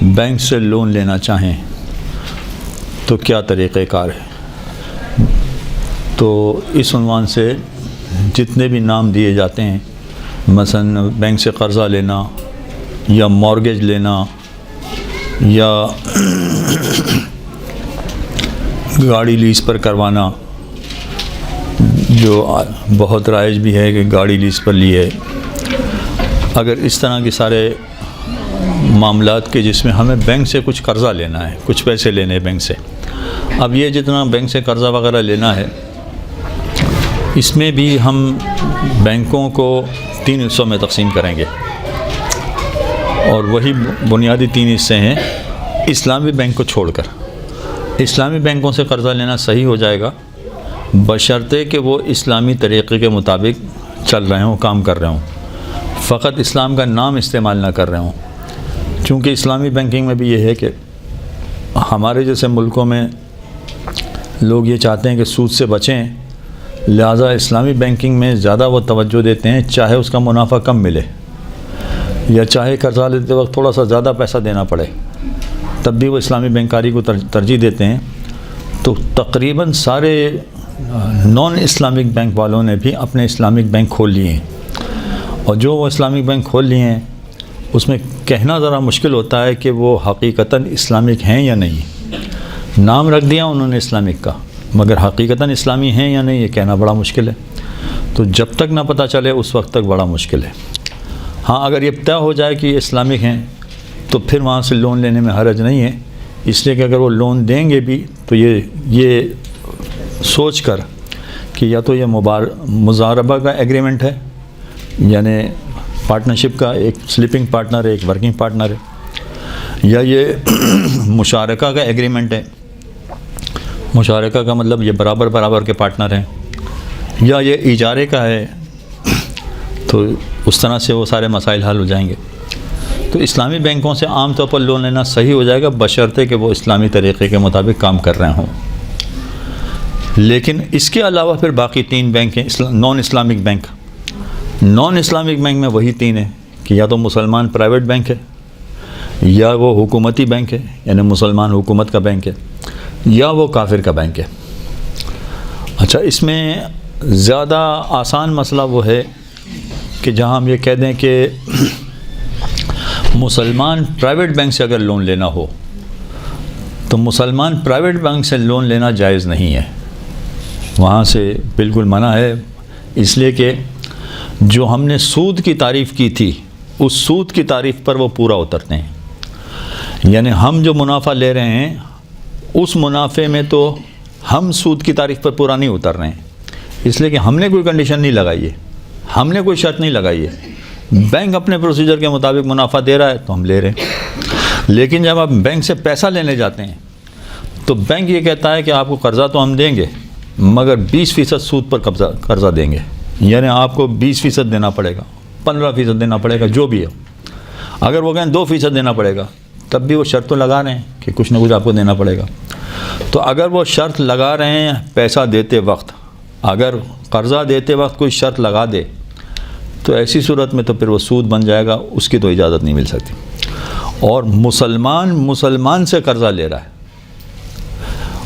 Bank سے loan لینا چاہیں تو کیا طریقہ کار ہے؟ تو اس عنوان سے جتنے بھی نام دیے جاتے ہیں، مثلا بینک سے قرضہ لینا یا مورگیج لینا یا گاڑی لیز پر کروانا، جو بہت رائج بھی ہے کہ گاڑی لیز پر لی ہے، اگر اس طرح کے سارے معاملات کے جس میں ہمیں بینک سے کچھ قرضہ لینا ہے، کچھ پیسے لینے ہیں بینک سے، اب یہ جتنا بینک سے قرضہ وغیرہ لینا ہے، اس میں بھی ہم بینکوں کو 3 حصوں میں تقسیم کریں گے، اور وہی بنیادی 3 حصے ہیں اسلامی بینک کو چھوڑ کر۔ اسلامی بینکوں سے قرضہ لینا صحیح ہو جائے گا بشرطے کہ وہ اسلامی طریقے کے مطابق چل رہے ہوں، کام کر رہے ہوں، فقط اسلام کا نام استعمال نہ کر رہے ہوں۔ چونکہ اسلامی بینکنگ میں بھی یہ ہے کہ ہمارے جیسے ملکوں میں لوگ یہ چاہتے ہیں کہ سود سے بچیں، لہٰذا اسلامی بینکنگ میں زیادہ وہ توجہ دیتے ہیں، چاہے اس کا منافع کم ملے یا چاہے قرضہ لیتے وقت تھوڑا سا زیادہ پیسہ دینا پڑے، تب بھی وہ اسلامی بینکاری کو ترجیح دیتے ہیں۔ تو تقریباً سارے نان اسلامک بینک والوں نے بھی اپنے اسلامک بینک کھول لیے ہیں، اور جو وہ اسلامک بینک کھول لیے ہیں اس میں کہنا ذرا مشکل ہوتا ہے کہ وہ حقیقتاً اسلامک ہیں یا نہیں۔ نام رکھ دیا انہوں نے اسلامک کا، مگر حقیقتاً اسلامی ہیں یا نہیں یہ کہنا بڑا مشکل ہے۔ تو جب تک نہ پتہ چلے اس وقت تک بڑا مشکل ہے۔ ہاں، اگر یہ طے ہو جائے کہ یہ اسلامک ہیں تو پھر وہاں سے لون لینے میں حرج نہیں ہے، اس لیے کہ اگر وہ لون دیں گے بھی تو یہ سوچ کر کہ یا تو یہ مضاربہ کا ایگریمنٹ ہے، یعنی پارٹنرشپ کا، ایک سلیپنگ پارٹنر ہے، ایک ورکنگ پارٹنر ہے، یا یہ مشارکہ کا ایگریمنٹ ہے، مشارکہ کا مطلب یہ برابر کے پارٹنر ہیں، یا یہ اجارے کا ہے، تو اس طرح سے وہ سارے مسائل حل ہو جائیں گے۔ تو اسلامی بینکوں سے عام طور پر لون لینا صحیح ہو جائے گا بشرطے کہ وہ اسلامی طریقے کے مطابق کام کر رہے ہوں۔ لیکن اس کے علاوہ پھر باقی 3 بینک ہیں naan Islamic bank. Naan Islamic bank میں وہی 3 ہیں کہ یا تو مسلمان پرائیویٹ بینک ہے، یا وہ حکومتی بینک ہے یعنی مسلمان حکومت کا بینک ہے، یا وہ کافر کا بینک ہے۔ اچھا، اس میں زیادہ آسان مسئلہ وہ ہے کہ جہاں ہم یہ کہہ دیں کہ مسلمان پرائیویٹ بینک سے اگر لون لینا ہو تو مسلمان پرائیویٹ بینک سے لون لینا جائز نہیں ہے، وہاں سے بالکل منع ہے، اس لیے کہ جو ہم نے سود کی تعریف کی تھی اس سود کی تعریف پر وہ پورا اترتے ہیں، یعنی ہم جو منافع لے رہے ہیں اس منافع میں تو ہم سود کی تعریف پر پورا نہیں اتر رہے ہیں، اس لیے کہ ہم نے کوئی کنڈیشن نہیں لگائی ہے، ہم نے کوئی شرط نہیں لگائی ہے، بینک اپنے پروسیجر کے مطابق منافع دے رہا ہے تو ہم لے رہے ہیں۔ لیکن جب آپ بینک سے پیسہ لینے جاتے ہیں تو بینک یہ کہتا ہے کہ آپ کو قرضہ تو ہم دیں گے مگر 20% سود پر قرضہ دیں گے، یعنی آپ کو 20% دینا پڑے گا، 15% دینا پڑے گا، جو بھی ہے۔ اگر وہ کہیں 2% دینا پڑے گا تب بھی وہ شرط تو لگا رہے ہیں کہ کچھ نہ کچھ آپ کو دینا پڑے گا۔ تو اگر وہ شرط لگا رہے ہیں پیسہ دیتے وقت، اگر قرضہ دیتے وقت کوئی شرط لگا دے تو ایسی صورت میں تو پھر وہ سود بن جائے گا، اس کی تو اجازت نہیں مل سکتی۔ اور مسلمان سے قرضہ لے رہا ہے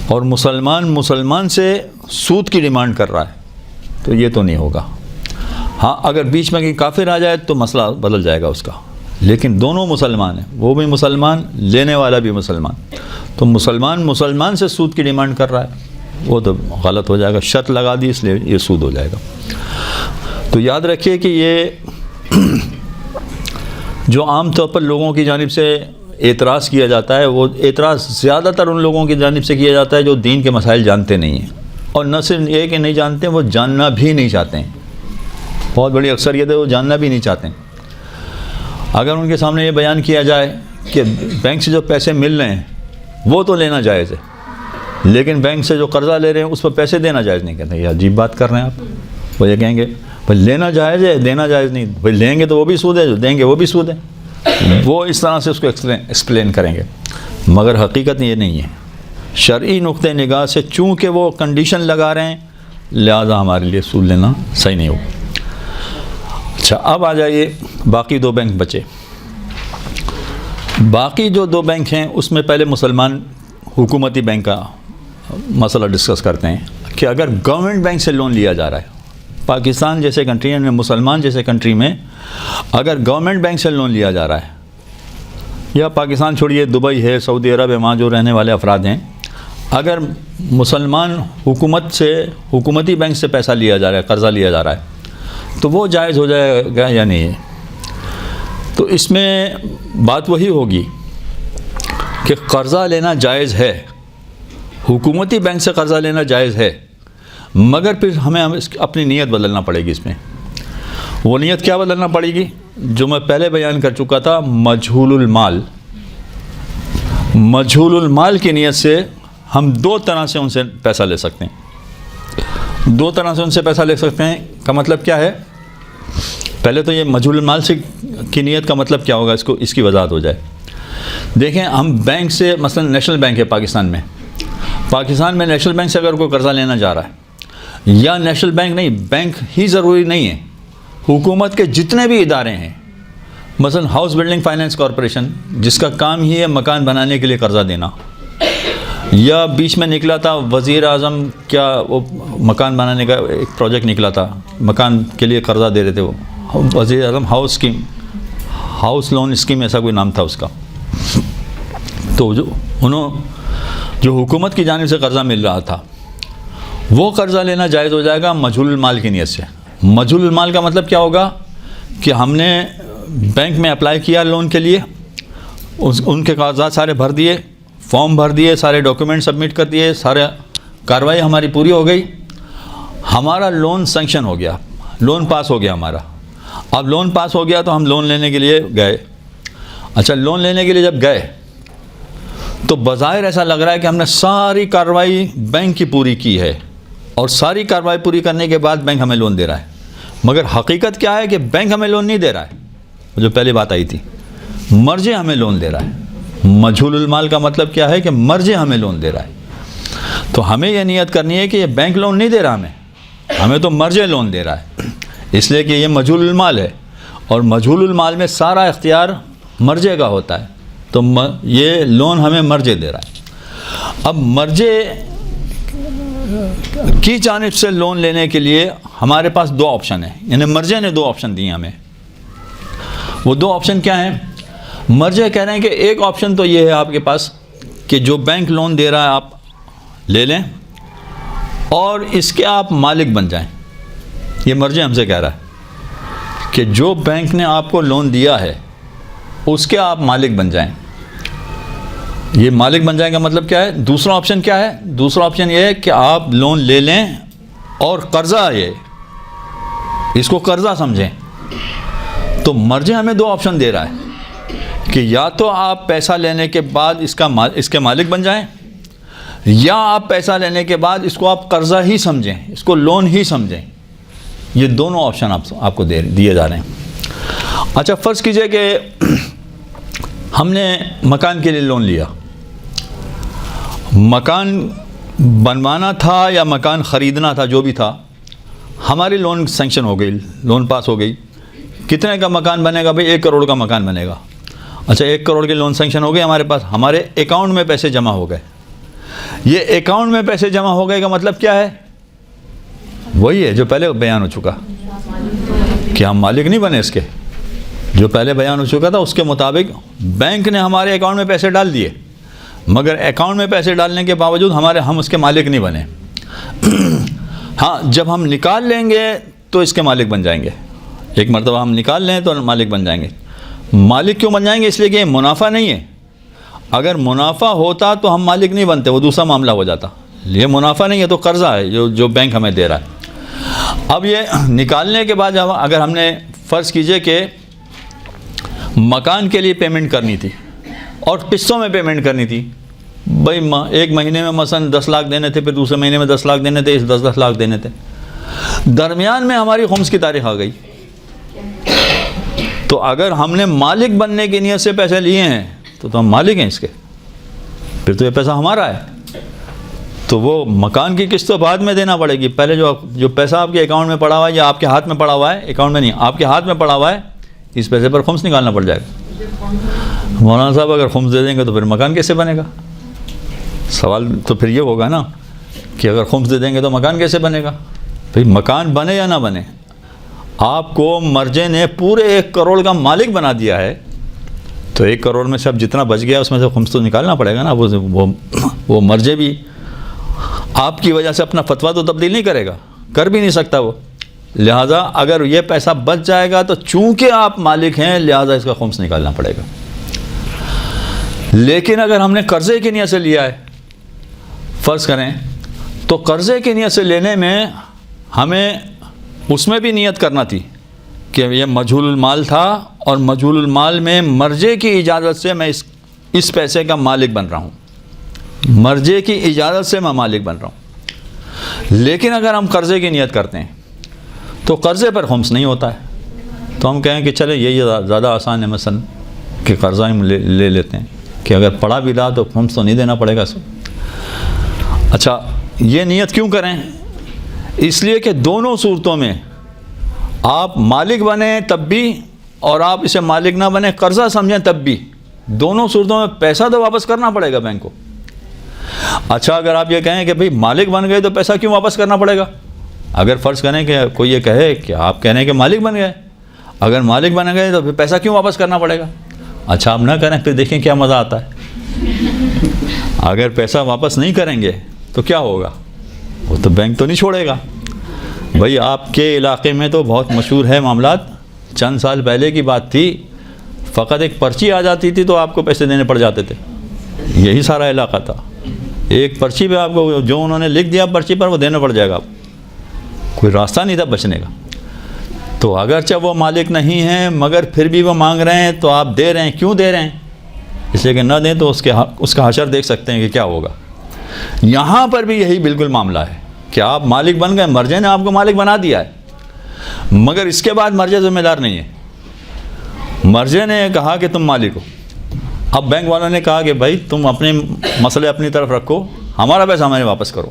اور مسلمان سے سود کی ڈیمانڈ کر رہا ہے تو یہ تو نہیں ہوگا۔ ہاں، اگر بیچ میں کہیں کافر آ جائے تو مسئلہ بدل جائے گا اس کا، لیکن دونوں مسلمان ہیں، وہ بھی مسلمان، لینے والا بھی مسلمان، تو مسلمان سے سود کی ڈیمانڈ کر رہا ہے وہ تو غلط ہو جائے گا، شرط لگا دی اس لیے یہ سود ہو جائے گا۔ تو یاد رکھیے کہ یہ جو عام طور پر لوگوں کی جانب سے اعتراض کیا جاتا ہے، وہ اعتراض زیادہ تر ان لوگوں کی جانب سے کیا جاتا ہے جو دین کے مسائل جانتے نہیں ہیں، اور نہ صرف یہ کہ نہیں جانتے، وہ جاننا بھی نہیں چاہتے ہیں۔ بہت بڑی اکثریت ہے وہ جاننا بھی نہیں چاہتے ہیں۔ اگر ان کے سامنے یہ بیان کیا جائے کہ بینک سے جو پیسے مل رہے ہیں وہ تو لینا جائز ہے، لیکن بینک سے جو قرضہ لے رہے ہیں اس پر پیسے دینا جائز نہیں، کہتے ہیں یہ عجیب بات کر رہے ہیں آپ۔ وہ یہ کہیں گے بھائی لینا جائز ہے، دینا جائز نہیں، بھائی لیں گے تو وہ بھی سود ہے، جو دیں گے وہ بھی سود ہے، وہ اس طرح سے اس کو ایکسپلین کریں گے، مگر حقیقت یہ نہیں ہے۔ شرعی نقطہ نگاہ سے چونکہ وہ کنڈیشن لگا رہے ہیں لہذا ہمارے لیے سود لینا صحیح نہیں ہوگا۔ اچھا، اب آ جائیے باقی 2 بینک بچے۔ باقی جو 2 بینک ہیں اس میں پہلے مسلمان حکومتی بینک کا مسئلہ ڈسکس کرتے ہیں کہ اگر گورنمنٹ بینک سے لون لیا جا رہا ہے، پاکستان جیسے کنٹری میں، مسلمان جیسے کنٹری میں اگر گورنمنٹ بینک سے لون لیا جا رہا ہے، یا پاکستان چھوڑیے دبئی ہے، سعودی عرب ہے، وہاں جو رہنے والے افراد ہیں، اگر مسلمان حکومتی بینک سے پیسہ لیا جا رہا ہے، قرضہ لیا جا رہا ہے، تو وہ جائز ہو جائے گا یا نہیں ہے؟ تو اس میں بات وہی ہوگی کہ قرضہ لینا جائز ہے، حکومتی بینک سے قرضہ لینا جائز ہے، مگر پھر ہمیں اپنی نیت بدلنا پڑے گی۔ اس میں وہ نیت کیا بدلنا پڑے گی؟ جو میں پہلے بیان کر چکا تھا، مجہول المال۔ مجہول المال کی نیت سے ہم 2 طرح سے ان سے پیسہ لے سکتے ہیں۔ 2 طرح سے ان سے پیسہ لے سکتے ہیں کا مطلب کیا ہے؟ پہلے تو یہ مجہول المال سے کی نیت کا مطلب کیا ہوگا، اس کی وضاحت ہو جائے۔ دیکھیں، ہم بینک سے، مثلا نیشنل بینک ہے پاکستان میں نیشنل بینک سے اگر کوئی قرضہ لینا جا رہا ہے، یا نیشنل بینک نہیں، بینک ہی ضروری نہیں ہے، حکومت کے جتنے بھی ادارے ہیں، مثلا ہاؤس بلڈنگ فائنینس کارپوریشن جس کا کام ہی ہے مکان بنانے کے لیے قرضہ دینا، یا بیچ میں نکلا تھا وزیر اعظم کیا وہ مکان بنانے کا ایک پروجیکٹ نکلا تھا، مکان کے لیے قرضہ دے رہے تھے، وہ وزیر اعظم ہاؤس لون اسکیم ایسا کوئی نام تھا اس کا۔ تو جو حکومت کی جانب سے قرضہ مل رہا تھا، وہ قرضہ لینا جائز ہو جائے گا مجہول المال کی نیت سے۔ مجہول المال کا مطلب کیا ہوگا کہ ہم نے بینک میں اپلائی کیا لون کے لیے، ان کے کاغذات سارے بھر دیے، فارم بھر دیے، سارے ڈاکیومنٹ سبمٹ کر دیے، سارے کارروائی ہماری پوری ہو گئی، ہمارا لون سینکشن ہو گیا، لون پاس ہو گیا ہمارا۔ اب لون پاس ہو گیا تو ہم لون لینے کے لیے گئے۔ اچھا، لون لینے کے لیے جب گئے تو بظاہر ایسا لگ رہا ہے کہ ہم نے ساری کارروائی بینک کی پوری کی ہے، اور ساری کارروائی پوری کرنے کے بعد بینک ہمیں لون دے رہا ہے، مگر حقیقت کیا ہے کہ بینک ہمیں لون نہیں دے رہا ہے۔ جو پہلے بات آئی تھی، مرجع ہمیں لون دے رہا ہے۔ مجہول المال کا مطلب کیا ہے کہ مرجع ہمیں لون دے رہا ہے۔ تو ہمیں یہ نیت کرنی ہے کہ یہ بینک لون نہیں دے رہا ہمیں تو مرجع لون دے رہا ہے، اس لیے کہ یہ مجہول المال ہے، اور مجہول المال میں سارا اختیار مرجع کا ہوتا ہے، تو یہ لون ہمیں مرجع دے رہا ہے۔ اب مرجع کی جانب سے لون لینے کے لیے ہمارے پاس 2 آپشن ہیں، یعنی مرجع نے 2 آپشن دیے ہمیں۔ وہ 2 آپشن کیا ہیں؟ مرجع کہہ رہے ہیں کہ ایک آپشن تو یہ ہے آپ کے پاس کہ جو بینک لون دے رہا ہے آپ لے لیں، اور اس کے آپ مالک بن جائیں۔ یہ مرجع ہم سے کہہ رہا ہے کہ جو بینک نے آپ کو لون دیا ہے اس کے آپ مالک بن جائیں۔ یہ مالک بن جائیں کا مطلب کیا ہے؟ دوسرا آپشن کیا ہے؟ دوسرا آپشن یہ ہے کہ آپ لون لے لیں اور قرضہ، اس کو قرضہ سمجھیں۔ تو مرجع ہمیں 2 آپشن دے رہا ہے کہ یا تو آپ پیسہ لینے کے بعد اس کے مالک بن جائیں، یا آپ پیسہ لینے کے بعد اس کو آپ قرضہ ہی سمجھیں، اس کو لون ہی سمجھیں۔ یہ دونوں آپشن آپ کو دیے جا رہے ہیں۔ اچھا، فرض کیجئے کہ ہم نے مکان کے لیے لون لیا، مکان بنوانا تھا یا مکان خریدنا تھا، جو بھی تھا، ہماری لون سینکشن ہو گئی، لون پاس ہو گئی۔ کتنے کا مکان بنے گا بھائی؟ 1 کروڑ کا مکان بنے گا۔ اچھا، 1 کروڑ کی لون سینکشن ہو گئی ہمارے پاس، ہمارے اکاؤنٹ میں پیسے جمع ہو گئے۔ یہ اکاؤنٹ میں پیسے جمع ہو گئے کا مطلب کیا ہے؟ وہی ہے جو پہلے بیان ہو چکا کہ ہم مالک نہیں بنے اس کے، جو پہلے بیان ہو چکا تھا اس کے مطابق بینک نے ہمارے اکاؤنٹ میں پیسے ڈال دیے، مگر اکاؤنٹ میں پیسے ڈالنے کے باوجود ہم اس کے مالک نہیں بنے۔ ہاں، جب ہم نکال لیں گے تو اس کے مالک بن جائیں گے۔ ایک مرتبہ ہم نکال لیں تو مالک بن جائیں گے۔ مالک کیوں بن جائیں گے؟ اس لیے کہ یہ منافع نہیں ہے۔ اگر منافع ہوتا تو ہم مالک نہیں بنتے، وہ دوسرا معاملہ ہو جاتا۔ یہ منافع نہیں ہے تو قرضہ ہے جو بینک ہمیں دے رہا ہے۔ اب یہ نکالنے کے بعد اگر ہم نے فرض کیجئے کہ مکان کے لیے پیمنٹ کرنی تھی اور قسطوں میں پیمنٹ کرنی تھی، بھائی ایک مہینے میں مثلا 10 لاکھ دینے تھے، پھر دوسرے مہینے میں 10 لاکھ دینے تھے، 10 لاکھ دینے تھے، درمیان میں ہماری خمس کی تاریخ آ گئی، تو اگر ہم نے مالک بننے کی نیت سے پیسے لیے ہیں تو ہم مالک ہیں اس کے، پھر تو یہ پیسہ ہمارا ہے۔ تو وہ مکان کی قسط تو بعد میں دینا پڑے گی، پہلے جو پیسہ آپ کے اکاؤنٹ میں پڑا ہوا ہے یا آپ کے ہاتھ میں پڑا ہوا ہے، اکاؤنٹ میں نہیں، آپ کے ہاتھ میں پڑا ہوا ہے، اس پیسے پر خمس نکالنا پڑ جائے گا۔ مولانا صاحب اگر خمس دے دیں گے تو پھر مکان کیسے بنے گا؟ سوال تو پھر یہ ہوگا نا کہ اگر خمس دے دیں گے تو مکان کیسے بنے گا؟ بھئی مکان بنے یا نہ بنے، آپ کو مرجے نے پورے 1 کروڑ کا مالک بنا دیا ہے، تو 1 کروڑ میں سے اب جتنا بچ گیا اس میں سے خمس تو نکالنا پڑے گا نا۔ وہ مرجے بھی آپ کی وجہ سے اپنا فتویٰ تو تبدیل نہیں کرے گا، کر بھی نہیں سکتا وہ، لہٰذا اگر یہ پیسہ بچ جائے گا تو چونکہ آپ مالک ہیں لہٰذا اس کا خمس نکالنا پڑے گا۔ لیکن اگر ہم نے قرضے کی نیت سے لیا ہے، فرض کریں، تو قرضے کی نیت سے لینے میں ہمیں اس میں بھی نیت کرنا تھی کہ یہ مجہول المال تھا، اور مجہول المال میں مرجے کی اجازت سے میں اس پیسے کا مالک بن رہا ہوں، مرجے کی اجازت سے میں مالک بن رہا ہوں۔ لیکن اگر ہم قرضے کی نیت کرتے ہیں تو قرضے پر خمس نہیں ہوتا ہے، تو ہم کہیں کہ چلے یہی زیادہ آسان ہے مثلا کہ قرضہ ہم لے لیتے ہیں کہ اگر پڑا بھی رہا تو خمس تو نہیں دینا پڑے گا اس کو۔ اچھا، یہ نیت کیوں کریں؟ اس لیے کہ دونوں صورتوں میں آپ مالک بنیں تب بھی اور آپ اسے مالک نہ بنیں قرضہ سمجھیں تب بھی، دونوں صورتوں میں پیسہ تو واپس کرنا پڑے گا بینک کو۔ اچھا، اگر آپ یہ کہیں کہ بھئی مالک بن گئے تو پیسہ کیوں واپس کرنا پڑے گا؟ اگر فرض کریں کہ کوئی یہ کہے کہ آپ کہہ رہے ہیں کہ مالک بن گئے، اگر مالک بن گئے تو پھر پیسہ کیوں واپس کرنا پڑے گا؟ اچھا، آپ نہ کریں، پھر دیکھیں کیا مزہ آتا ہے۔ اگر پیسہ واپس نہیں کریں گے تو کیا ہوگا؟ وہ تو بینک تو نہیں چھوڑے گا۔ بھئی آپ کے علاقے میں تو بہت مشہور ہے معاملات، چند سال پہلے کی بات تھی، فقط ایک پرچی آ جاتی تھی تو آپ کو پیسے دینے پڑ جاتے تھے، یہی سارا علاقہ تھا۔ ایک پرچی پہ آپ کو جو انہوں نے لکھ دیا پرچی پر وہ دینا پڑ جائے گا، کوئی راستہ نہیں تھا بچنے کا۔ تو اگرچہ وہ مالک نہیں ہیں مگر پھر بھی وہ مانگ رہے ہیں تو آپ دے رہے ہیں، کیوں دے رہے ہیں؟ اس لیے کہ نہ دیں تو اس کا حشر دیکھ سکتے ہیں کہ کیا ہوگا۔ یہاں پر بھی یہی بالکل معاملہ ہے کہ آپ مالک بن گئے، مرجے نے آپ کو مالک بنا دیا ہے، مگر اس کے بعد مرجے ذمہ دار نہیں ہے۔ مرجے نے کہا کہ تم مالک ہو، اب بینک والوں نے کہا کہ بھائی تم اپنے مسئلے اپنی طرف رکھو، ہمارا پیسہ ہمیں واپس کرو۔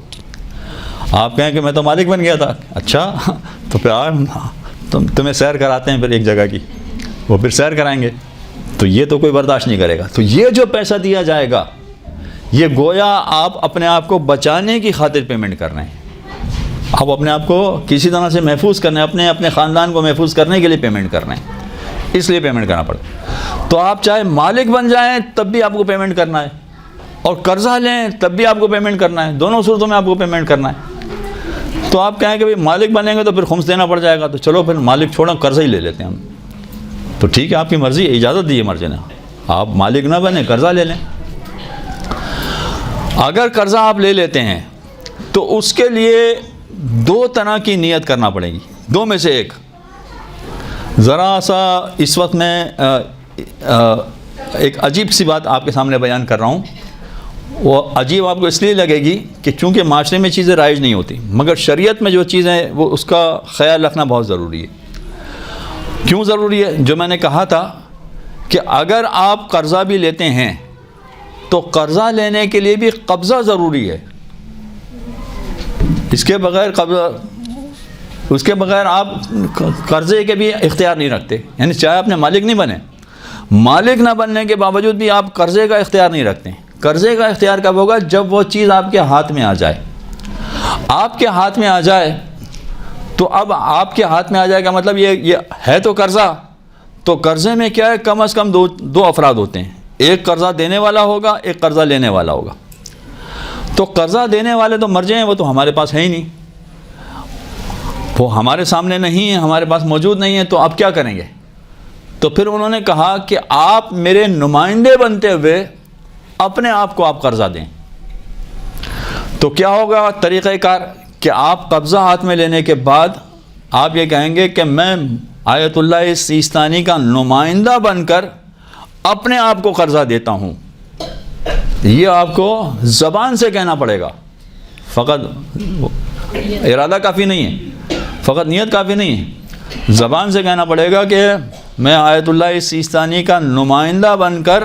آپ کہیں کہ میں تو مالک بن گیا تھا، اچھا تو پھر تمہیں سیر کراتے ہیں پھر ایک جگہ کی، وہ پھر سیر کرائیں گے، تو یہ تو کوئی برداشت نہیں کرے گا۔ تو یہ جو پیسہ دیا جائے گا یہ گویا آپ اپنے آپ کو بچانے کی خاطر پیمنٹ کر رہے ہیں، آپ اپنے آپ کو کسی طرح سے محفوظ کرنے، اپنے خاندان کو محفوظ کرنے کے لیے پیمنٹ کر رہے ہیں، اس لیے پیمنٹ کرنا پڑے۔ تو آپ چاہے مالک بن جائیں تب بھی آپ کو پیمنٹ کرنا ہے، اور قرضہ لیں تب بھی آپ کو پیمنٹ کرنا ہے، دونوں صورتوں میں آپ کو پیمنٹ کرنا ہے۔ تو آپ کہیں کہ مالک بنیں گے تو پھر خمس دینا پڑ جائے گا، تو چلو پھر مالک چھوڑیں قرضہ ہی لے لیتے ہیں ہم۔ تو ٹھیک ہے، آپ کی مرضی، اجازت دی ہے مرجے نے، آپ مالک نہ بنیں قرضہ لے لیں۔ اگر قرضہ آپ لے لیتے ہیں تو اس کے لیے 2 طرح کی نیت کرنا پڑے گی، 2 میں سے ایک۔ ذرا سا اس وقت میں ایک عجیب سی بات آپ کے سامنے بیان کر رہا ہوں، وہ عجیب آپ کو اس لیے لگے گی کہ چونکہ معاشرے میں چیزیں رائج نہیں ہوتی، مگر شریعت میں جو چیزیں وہ اس کا خیال رکھنا بہت ضروری ہے۔ کیوں ضروری ہے؟ جو میں نے کہا تھا کہ اگر آپ قرضہ بھی لیتے ہیں تو قرضہ لینے کے لیے بھی قبضہ ضروری ہے، اس کے بغیر آپ قرضے کے بھی اختیار نہیں رکھتے، یعنی چاہے اپنے مالک نہیں بنے، مالک نہ بننے کے باوجود بھی آپ قرضے کا اختیار نہیں رکھتے۔ قرضے کا اختیار کب ہوگا؟ جب وہ چیز آپ کے ہاتھ میں آ جائے۔ آپ کے ہاتھ میں آ جائے تو اب آپ کے ہاتھ میں آ جائے کا مطلب یہ ہے تو قرضہ، تو قرضے میں کیا ہے، کم از کم دو افراد ہوتے ہیں، ایک قرضہ دینے والا ہوگا، ایک قرضہ لینے والا ہوگا۔ تو قرضہ دینے والے تو مر جائیں، وہ تو ہمارے پاس ہے ہی نہیں، وہ ہمارے سامنے نہیں ہے، ہمارے پاس موجود نہیں ہے، تو آپ کیا کریں گے؟ تو پھر انہوں نے کہا کہ آپ میرے نمائندے بنتے ہوئے اپنے آپ کو آپ قرضہ دیں۔ تو کیا ہوگا طریقہ کار کہ آپ قبضہ ہاتھ میں لینے کے بعد آپ یہ کہیں گے کہ میں آیت اللہ سیستانی کا نمائندہ بن کر اپنے آپ کو قرضہ دیتا ہوں۔ یہ آپ کو زبان سے کہنا پڑے گا، فقط ارادہ کافی نہیں ہے، فقط نیت کافی نہیں ہے، زبان سے کہنا پڑے گا کہ میں آیت اللہ سیستانی کا نمائندہ بن کر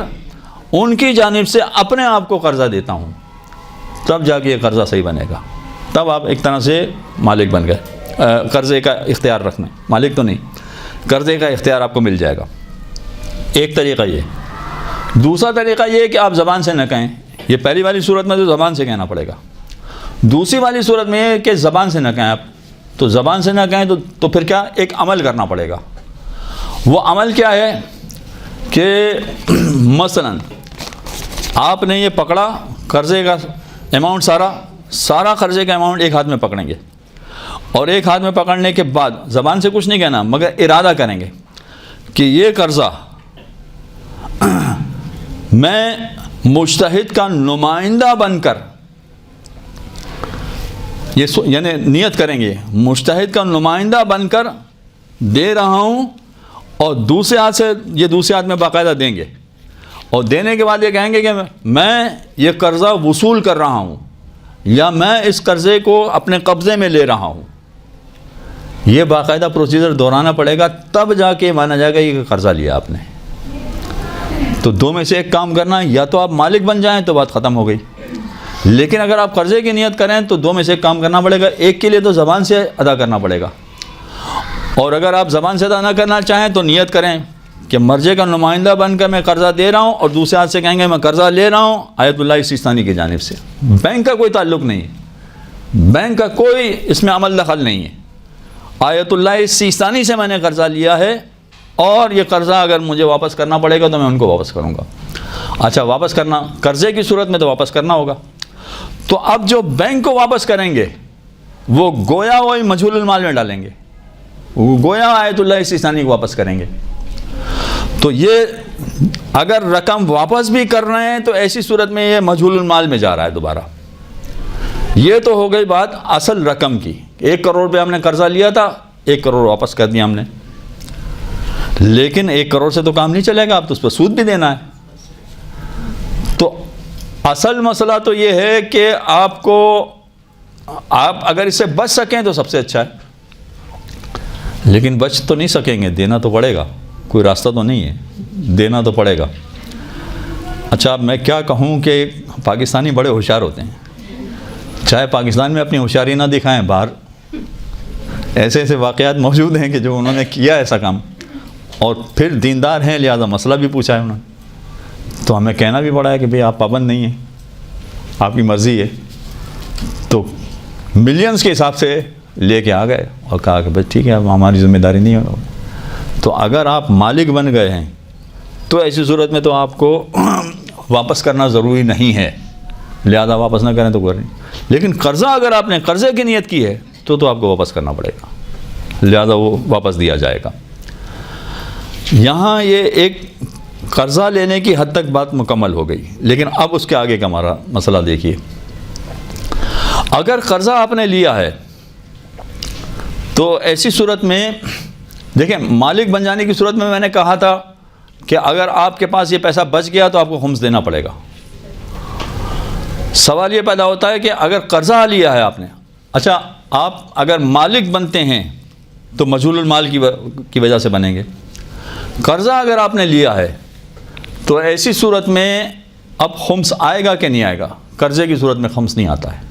ان کی جانب سے اپنے آپ کو قرضہ دیتا ہوں، تب جا کے یہ قرضہ صحیح بنے گا، تب آپ ایک طرح سے مالک بن گئے۔ قرضے کا اختیار رکھنا، مالک تو نہیں، قرضے کا اختیار آپ کو مل جائے گا۔ ایک طریقہ یہ. دوسرا طریقہ یہ ہے کہ آپ زبان سے نہ کہیں. یہ پہلی والی صورت میں تو زبان سے کہنا پڑے گا. دوسری والی صورت میں یہ کہ زبان سے نہ کہیں آپ. تو زبان سے نہ کہیں تو پھر کیا؟ ایک عمل کرنا پڑے گا. وہ عمل کیا ہے کہ مثلا آپ نے یہ پکڑا قرضے کا اماؤنٹ، سارا قرضے کا اماؤنٹ ایک ہاتھ میں پکڑیں گے، اور ایک ہاتھ میں پکڑنے کے بعد زبان سے کچھ نہیں کہنا، مگر ارادہ کریں گے کہ یہ قرضہ میں مجتہد کا نمائندہ بن کر، یعنی نیت کریں گے مجتہد کا نمائندہ بن کر دے رہا ہوں، اور دوسرے ہاتھ سے یہ دوسرے ہاتھ میں باقاعدہ دیں گے، اور دینے کے بعد یہ کہیں گے کہ میں یہ قرضہ وصول کر رہا ہوں، یا میں اس قرضے کو اپنے قبضے میں لے رہا ہوں. یہ باقاعدہ پروسیجر دہرانا پڑے گا، تب جا کے مانا جائے گا یہ قرضہ لیا آپ نے. تو دو میں سے ایک کام کرنا، یا تو آپ مالک بن جائیں تو بات ختم ہو گئی، لیکن اگر آپ قرضے کی نیت کریں تو دو میں سے ایک کام کرنا پڑے گا. ایک کے لیے تو زبان سے ادا کرنا پڑے گا، اور اگر آپ زبان سے ادا نہ کرنا چاہیں تو نیت کریں کہ مرجع کا نمائندہ بن کر میں قرضہ دے رہا ہوں، اور دوسرے ہاتھ سے کہیں گے میں قرضہ لے رہا ہوں آیت اللہ سیستانی کی جانب سے. بینک کا کوئی تعلق نہیں ہے، بینک کا کوئی اس میں عمل دخل نہیں ہے. آیت اللہ سیستانی سے میں نے قرضہ لیا ہے، اور یہ قرضہ اگر مجھے واپس کرنا پڑے گا تو میں ان کو واپس کروں گا. اچھا، واپس کرنا قرضے کی صورت میں تو واپس کرنا ہوگا. تو اب جو بینک کو واپس کریں گے وہ گویا وہی مجہول المال میں ڈالیں گے، گویا آیت اللہ سیستانی کو واپس کریں گے. تو یہ اگر رقم واپس بھی کر رہے ہیں تو ایسی صورت میں یہ مجہول المال میں جا رہا ہے دوبارہ. یہ تو ہو گئی بات اصل رقم کی. 1 کروڑ روپے ہم نے قرضہ لیا تھا، 1 کروڑ واپس کر دیا ہم نے، لیکن 1 کروڑ سے تو کام نہیں چلے گا، آپ تو اس پر سود بھی دینا ہے. تو اصل مسئلہ تو یہ ہے کہ آپ اگر اس سے بچ سکیں تو سب سے اچھا ہے، لیکن بچ تو نہیں سکیں گے، دینا تو پڑے گا. کوئی راستہ تو نہیں ہے، دینا تو پڑے گا. اچھا، اب میں کیا کہوں کہ پاکستانی بڑے ہوشیار ہوتے ہیں، چاہے پاکستان میں اپنی ہوشیاری نہ دکھائیں، باہر ایسے ایسے واقعات موجود ہیں کہ جو انہوں نے کیا ایسا کام، اور پھر دیندار ہیں لہذا مسئلہ بھی پوچھا ہے انہوں نے. تو ہمیں کہنا بھی پڑا ہے کہ بھئی آپ پابند نہیں ہیں، آپ کی مرضی ہے. تو ملینز کے حساب سے لے کے آ گئے اور کہا کہ بھئی ٹھیک ہے، اب ہماری ذمہ داری نہیں ہوگا. تو اگر آپ مالک بن گئے ہیں تو ایسی صورت میں تو آپ کو واپس کرنا ضروری نہیں ہے، لہذا واپس نہ کریں تو کوئی نہیں. لیکن قرضہ اگر آپ نے قرضے کی نیت کی ہے تو آپ کو واپس کرنا پڑے گا، لہذا وہ واپس دیا جائے گا. یہاں یہ ایک قرضہ لینے کی حد تک بات مکمل ہو گئی، لیکن اب اس کے آگے کا ہمارا مسئلہ دیکھیے. اگر قرضہ آپ نے لیا ہے تو ایسی صورت میں دیکھیں، مالک بن جانے کی صورت میں نے کہا تھا کہ اگر آپ کے پاس یہ پیسہ بچ گیا تو آپ کو خمس دینا پڑے گا. سوال یہ پیدا ہوتا ہے کہ اگر قرضہ لیا ہے آپ نے، اچھا آپ اگر مالک بنتے ہیں تو مجہول المال کی وجہ سے بنیں گے. قرضہ اگر آپ نے لیا ہے تو ایسی صورت میں اب خمس آئے گا کہ نہیں آئے گا؟ قرضے کی صورت میں خمس نہیں آتا ہے،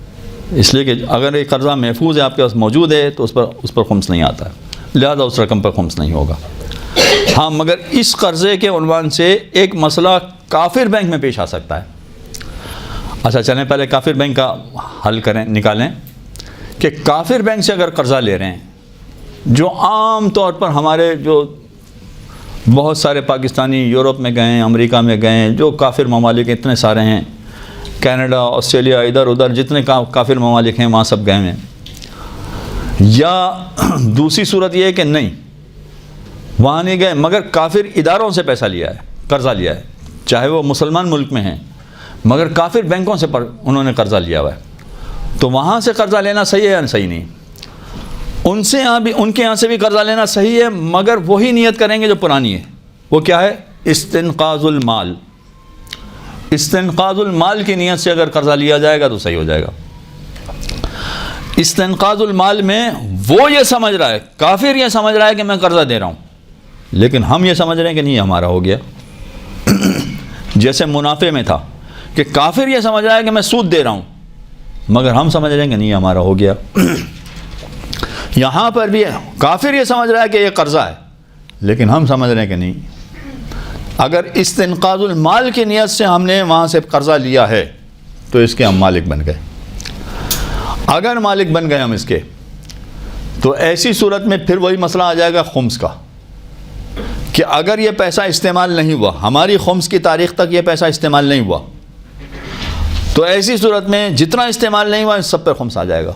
اس لیے کہ اگر ایک قرضہ محفوظ ہے آپ کے پاس موجود ہے تو اس پر خمس نہیں آتا ہے، لہذا اس رقم پر خمس نہیں ہوگا. ہاں، مگر اس قرضے کے عنوان سے ایک مسئلہ کافر بینک میں پیش آ سکتا ہے. اچھا چلیں پہلے کافر بینک کا حل نکالیں کہ کافر بینک سے اگر قرضہ لے رہے ہیں، جو عام طور پر ہمارے جو بہت سارے پاکستانی یورپ میں گئے ہیں، امریکہ میں گئے ہیں، جو کافر ممالک اتنے سارے ہیں، کینیڈا، آسٹریلیا، ادھر ادھر جتنے کافر ممالک ہیں وہاں سب گئے ہیں. یا دوسری صورت یہ ہے کہ نہیں، وہاں نہیں گئے مگر کافر اداروں سے پیسہ لیا ہے، قرضہ لیا ہے، چاہے وہ مسلمان ملک میں ہیں مگر کافر بینکوں سے انہوں نے قرضہ لیا ہوا ہے. تو وہاں سے قرضہ لینا صحیح ہے یا صحیح نہیں؟ ان کے یہاں سے بھی قرضہ لینا صحیح ہے، مگر وہی نیت کریں گے جو پرانی ہے. وہ کیا ہے؟ استنقاذ المال. استنقاذ المال کی نیت سے اگر قرضہ لیا جائے گا تو صحیح ہو جائے گا. استنقاذ المال میں وہ یہ سمجھ رہا ہے، کافر یہ سمجھ رہا ہے کہ میں قرضہ دے رہا ہوں، لیکن ہم یہ سمجھ رہے ہیں کہ نہیں ہمارا ہو گیا. جیسے منافع میں تھا کہ کافر یہ سمجھ رہا ہے کہ میں سود دے رہا ہوں، مگر ہم سمجھ رہے ہیں کہ نہیں ہمارا ہو گیا. یہاں پر بھی کافر یہ سمجھ رہا ہے کہ یہ قرضہ ہے، لیکن ہم سمجھ رہے ہیں کہ نہیں. اگر استنقاذ المال کی نیت سے ہم نے وہاں سے قرضہ لیا ہے تو اس کے ہم مالک بن گئے. اگر مالک بن گئے ہم اس کے، تو ایسی صورت میں پھر وہی مسئلہ آ جائے گا خمس کا، کہ اگر یہ پیسہ استعمال نہیں ہوا، ہماری خمس کی تاریخ تک یہ پیسہ استعمال نہیں ہوا، تو ایسی صورت میں جتنا استعمال نہیں ہوا اس سب پر خمس آ جائے گا.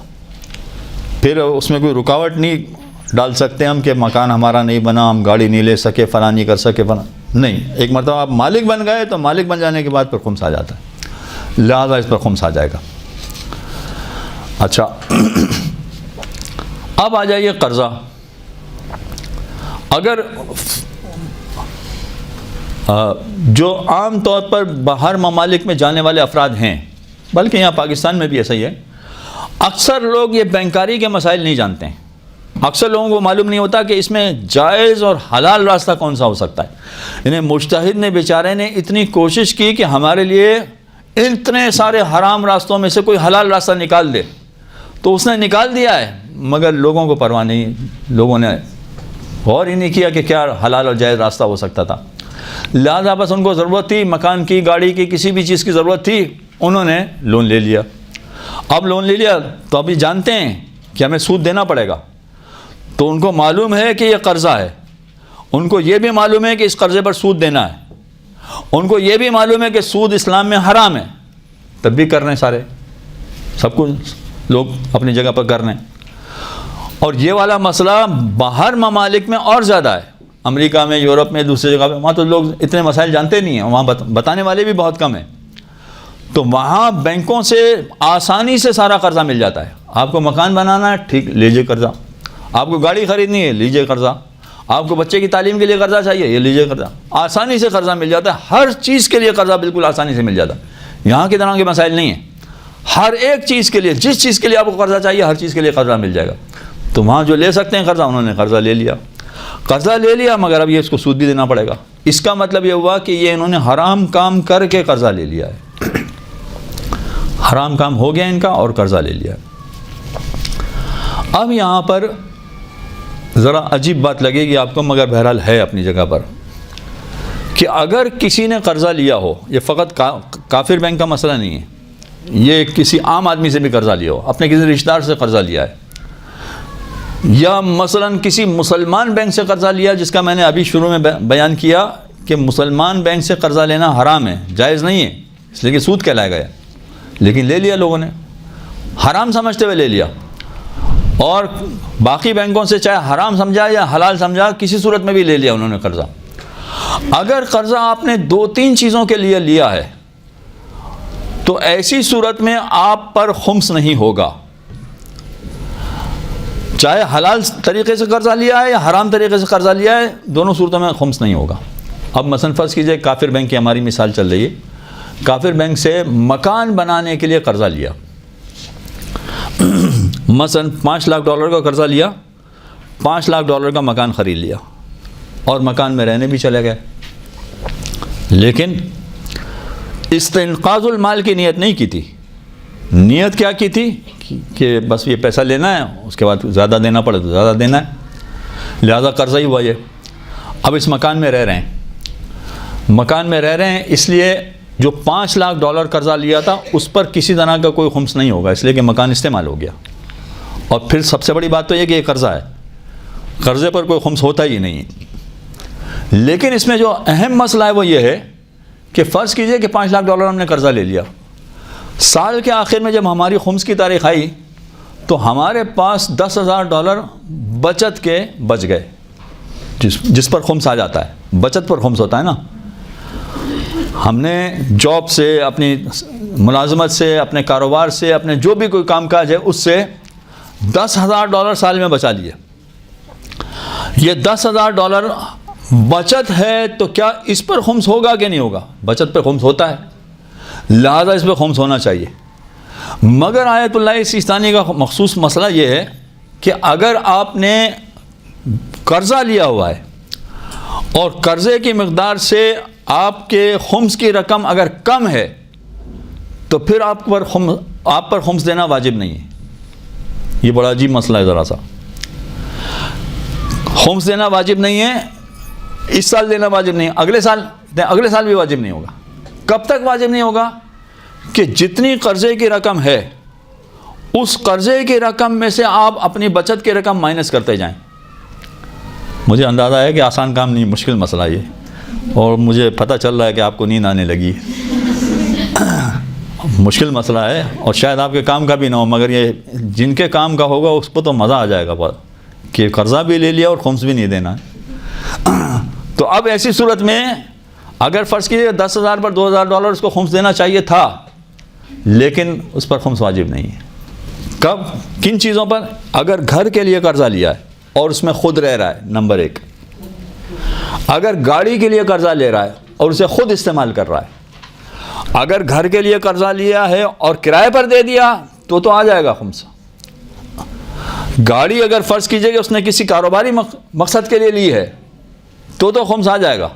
پھر اس میں کوئی رکاوٹ نہیں ڈال سکتے ہم کہ مکان ہمارا نہیں بنا، ہم گاڑی نہیں لے سکے، فلاں نہیں کر سکے، فلاں نہیں. ایک مرتبہ آپ مالک بن گئے تو مالک بن جانے کے بعد پھر خمس آ جاتا ہے، لہذا اس پر خمس آ جائے گا. اچھا، اب آ جائیے قرضہ. اگر جو عام طور پر باہر ممالک میں جانے والے افراد ہیں، بلکہ یہاں پاکستان میں بھی ایسا ہی ہے، اکثر لوگ یہ بینکاری کے مسائل نہیں جانتے ہیں. اکثر لوگوں کو معلوم نہیں ہوتا کہ اس میں جائز اور حلال راستہ کون سا ہو سکتا ہے. انہیں مجتہد نے بیچارے نے اتنی کوشش کی کہ ہمارے لیے اتنے سارے حرام راستوں میں سے کوئی حلال راستہ نکال دے، تو اس نے نکال دیا ہے، مگر لوگوں کو پرواہ نہیں، لوگوں نے غور ہی نہیں کیا کہ کیا حلال اور جائز راستہ ہو سکتا تھا. لہذا بس ان کو ضرورت تھی، مکان کی، گاڑی کی، کسی بھی چیز کی ضرورت تھی، انہوں نے لون لے لیا. اب لون لے لیا تو ابھی جانتے ہیں کہ ہمیں سود دینا پڑے گا، تو ان کو معلوم ہے کہ یہ قرضہ ہے، ان کو یہ بھی معلوم ہے کہ اس قرضے پر سود دینا ہے، ان کو یہ بھی معلوم ہے کہ سود اسلام میں حرام ہے، تب بھی کر رہے ہیں سارے، سب کچھ لوگ اپنی جگہ پر کر رہے ہیں. اور یہ والا مسئلہ باہر ممالک میں اور زیادہ ہے، امریکہ میں، یورپ میں، دوسری جگہ پہ، وہاں تو لوگ اتنے مسائل جانتے نہیں ہیں، وہاں بتانے والے بھی بہت کم ہیں. تو وہاں بینکوں سے آسانی سے سارا قرضہ مل جاتا ہے. آپ کو مکان بنانا ہے، ٹھیک، لیجئے قرضہ. آپ کو گاڑی خریدنی ہے، لیجئے قرضہ. آپ کو بچے کی تعلیم کے لیے قرضہ چاہیے، یہ لیجئے قرضہ. آسانی سے قرضہ مل جاتا ہے، ہر چیز کے لیے قرضہ بالکل آسانی سے مل جاتا ہے. یہاں کی طرح کے مسائل نہیں ہیں. ہر ایک چیز کے لیے، جس چیز کے لیے آپ کو قرضہ چاہیے، ہر چیز کے لیے قرضہ مل جائے گا. تو وہاں جو لے سکتے ہیں قرضہ، انہوں نے قرضہ لے لیا، مگر اب یہ اس کو سود بھی دینا پڑے گا. اس کا مطلب یہ ہوا کہ یہ انہوں نے حرام کام کر کے قرضہ لے لیا ہے. حرام کام ہو گیا ان کا اور قرضہ لے لیا. اب یہاں پر ذرا عجیب بات لگے گی آپ کو، مگر بہرحال ہے اپنی جگہ پر، کہ اگر کسی نے قرضہ لیا ہو، یہ فقط کافر بینک کا مسئلہ نہیں ہے، یہ کسی عام آدمی سے بھی قرضہ لیا ہو، اپنے کسی رشتہ دار سے قرضہ لیا ہے، یا مثلا کسی مسلمان بینک سے قرضہ لیا، جس کا میں نے ابھی شروع میں بیان کیا کہ مسلمان بینک سے قرضہ لینا حرام ہے، جائز نہیں ہے، اس لیے کہ سود کہلائے گا، لیکن لے لیا لوگوں نے، حرام سمجھتے ہوئے لے لیا. اور باقی بینکوں سے چاہے حرام سمجھا یا حلال سمجھا، کسی صورت میں بھی لے لیا انہوں نے قرضہ. اگر قرضہ آپ نے 2-3 چیزوں کے لیے لیا ہے تو ایسی صورت میں آپ پر خمس نہیں ہوگا. چاہے حلال طریقے سے قرضہ لیا ہے یا حرام طریقے سے قرضہ لیا ہے، دونوں صورتوں میں خمس نہیں ہوگا. اب مثلا فرض کیجئے کافر بینک کی ہماری مثال چل رہی ہے، کافر بینک سے مکان بنانے کے لیے قرضہ لیا، مثلا $5 لاکھ کا قرضہ لیا، $5 لاکھ کا مکان خرید لیا اور مکان میں رہنے بھی چلے گئے. لیکن استنقاذ المال کی نیت نہیں کی تھی. نیت کیا کی تھی کہ بس یہ پیسہ لینا ہے، اس کے بعد زیادہ دینا پڑے تو زیادہ دینا ہے، لہذا قرضہ ہی ہوا یہ. اب اس مکان میں رہ رہے ہیں، اس لیے جو $5 لاکھ قرضہ لیا تھا اس پر کسی طرح کا کوئی خمس نہیں ہوگا، اس لیے کہ مکان استعمال ہو گیا. اور پھر سب سے بڑی بات تو یہ کہ یہ قرضہ ہے، قرضے پر کوئی خمس ہوتا ہی نہیں. لیکن اس میں جو اہم مسئلہ ہے وہ یہ ہے کہ فرض کیجئے کہ $5 لاکھ ہم نے قرضہ لے لیا، سال کے آخر میں جب ہماری خمس کی تاریخ آئی تو ہمارے پاس $10,000 بچت کے بچ گئے، جس پر خمس آ جاتا ہے، بچت پر خمس ہوتا ہے نا. ہم نے جاب سے، اپنی ملازمت سے، اپنے کاروبار سے، اپنے جو بھی کوئی کام کاج ہے اس سے $10,000 سال میں بچا لیے. یہ $10,000 بچت ہے تو کیا اس پر خمس ہوگا کہ نہیں ہوگا؟ بچت پر خمس ہوتا ہے، لہذا اس پہ خمس ہونا چاہیے. مگر آیت اللہ سیستانی کا مخصوص مسئلہ یہ ہے کہ اگر آپ نے قرضہ لیا ہوا ہے اور قرضے کی مقدار سے آپ کے خمس کی رقم اگر کم ہے تو پھر آپ پر خمس دینا واجب نہیں ہے. یہ بڑا عجیب مسئلہ ہے. ذرا سا خمس دینا واجب نہیں ہے، اس سال دینا واجب نہیں ہے، اگلے سال اگلے سال بھی واجب نہیں ہوگا. کب تک واجب نہیں ہوگا؟ کہ جتنی قرضے کی رقم ہے اس قرضے کی رقم میں سے آپ اپنی بچت کی رقم مائنس کرتے جائیں. مجھے اندازہ ہے کہ آسان کام نہیں، مشکل مسئلہ یہ، اور مجھے پتہ چل رہا ہے کہ آپ کو نیند آنے لگی. مشکل مسئلہ ہے اور شاید آپ کے کام کا بھی نہ ہو، مگر یہ جن کے کام کا ہوگا اس کو تو مزہ آ جائے گا کہ قرضہ بھی لے لیا اور خمس بھی نہیں دینا. تو اب ایسی صورت میں اگر فرض کیجیے 10,000 پر $2,000 اس کو خمس دینا چاہیے تھا، لیکن اس پر خمس واجب نہیں ہے. کب؟ کن چیزوں پر؟ اگر گھر کے لیے قرضہ لیا ہے اور اس میں خود رہ رہا ہے، نمبر 1. اگر گاڑی کے لیے قرضہ لے رہا ہے اور اسے خود استعمال کر رہا ہے. اگر گھر کے لیے قرضہ لیا ہے اور کرائے پر دے دیا تو آ جائے گا خمس. گاڑی اگر فرض کیجئے کہ اس نے کسی کاروباری مقصد کے لیے لی ہے تو خمس آ جائے گا.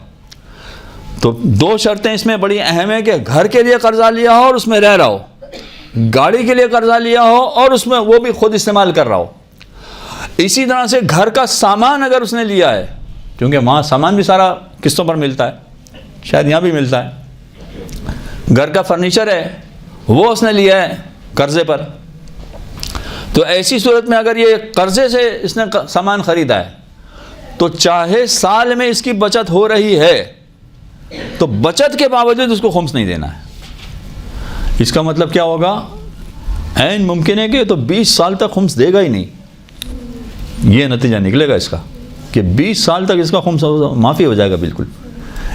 تو 2 شرطیں اس میں بڑی اہم ہیں کہ گھر کے لیے قرضہ لیا ہو اور اس میں رہ رہا ہو، گاڑی کے لیے قرضہ لیا ہو اور اس میں وہ بھی خود استعمال کر رہا ہو. اسی طرح سے گھر کا سامان اگر اس نے لیا ہے، کیونکہ وہاں سامان بھی سارا قسطوں پر ملتا ہے، شاید یہاں بھی ملتا ہے. گھر کا فرنیچر ہے وہ اس نے لیا ہے قرضے پر، تو ایسی صورت میں اگر یہ قرضے سے اس نے سامان خریدا ہے تو چاہے سال میں اس کی بچت ہو رہی ہے تو بچت کے باوجود اس کو خمس نہیں دینا ہے. اس کا مطلب کیا ہوگا؟ عین ممکن ہے کہ تو 20 سال تک خمس دے گا ہی نہیں. یہ نتیجہ نکلے گا اس کا کہ 20 سال تک اس کا خمس معافی ہو جائے گا بالکل.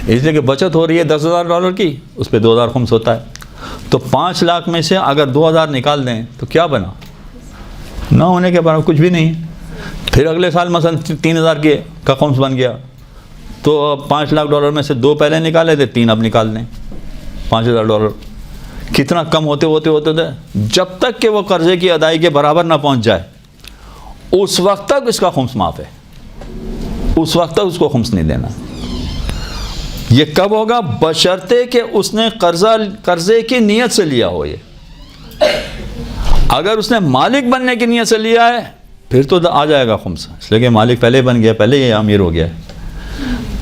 اس لیے کہ بچت ہو رہی ہے $10,000 کی، اس پہ 2,000 خمس ہوتا ہے. تو 5 لاکھ میں سے اگر 2,000 نکال دیں تو کیا بنا؟ نہ ہونے کے بعد کچھ بھی نہیں. پھر اگلے سال مثلا 3,000 کا خمس بن گیا تو $5 لاکھ میں سے 2 پہلے نکالے تھے، 3 اب نکال دیں. $5,000 کتنا کم ہوتے جب تک کہ وہ قرضے کی ادائیگی کے برابر نہ پہنچ جائے اس وقت تک اس کا خمس معاف ہے، اس وقت تک اس کو خمس نہیں دینا. یہ کب ہوگا؟ بشرطے کہ اس نے قرضے کی نیت سے لیا ہو. یہ اگر اس نے مالک بننے کی نیت سے لیا ہے پھر تو آ جائے گا خمس، اس لیے کہ مالک پہلے بن گیا، پہلے یہ امیر ہو گیا ہے.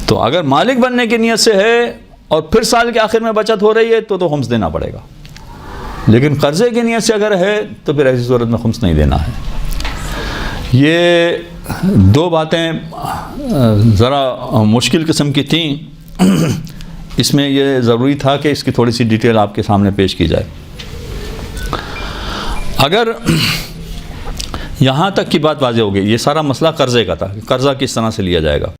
تو اگر مالک بننے کی نیت سے ہے اور پھر سال کے آخر میں بچت ہو رہی ہے تو خمس دینا پڑے گا. لیکن قرضے کی نیت سے اگر ہے تو پھر ایسی صورت میں خمس نہیں دینا ہے. یہ 2 باتیں ذرا مشکل قسم کی تھیں، اس میں یہ ضروری تھا کہ اس کی تھوڑی سی ڈیٹیل آپ کے سامنے پیش کی جائے. اگر یہاں تک کی بات واضح ہو گئی، یہ سارا مسئلہ قرضے کا تھا کہ قرضہ کس طرح سے لیا جائے گا.